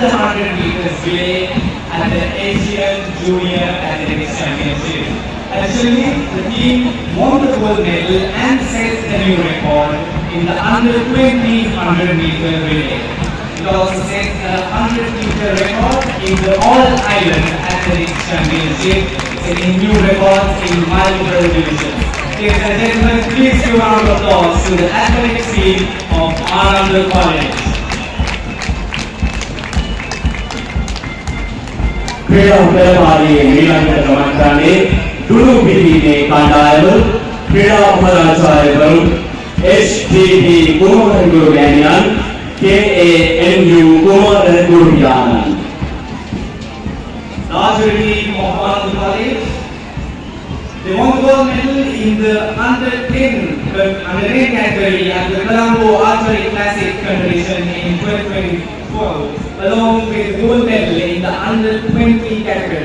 the 100 meters relay at the Asian Junior Athletics Championship. Additionally, the team won the gold medal and set a new record in the under 20 100-meter relay. It also set a 100-meter record in the All-Ireland Athletics Championship, setting new records in multiple divisions. Ladies and gentlemen, please give a round of applause to the athletics team of Anand College. क्रीडा उपलब्धि नीलांकन गमनकाने दुनु बिलिने कांडायवल क्रीडा उपराचार्यवल STP Kumar गुरुज्ञान KANU Kumar गुरुज्ञान Largely of Anand College, they won gold medal in the under 10 category at the Colombo Archery Classic competition in 2024, along with gold medal in the under 20 category.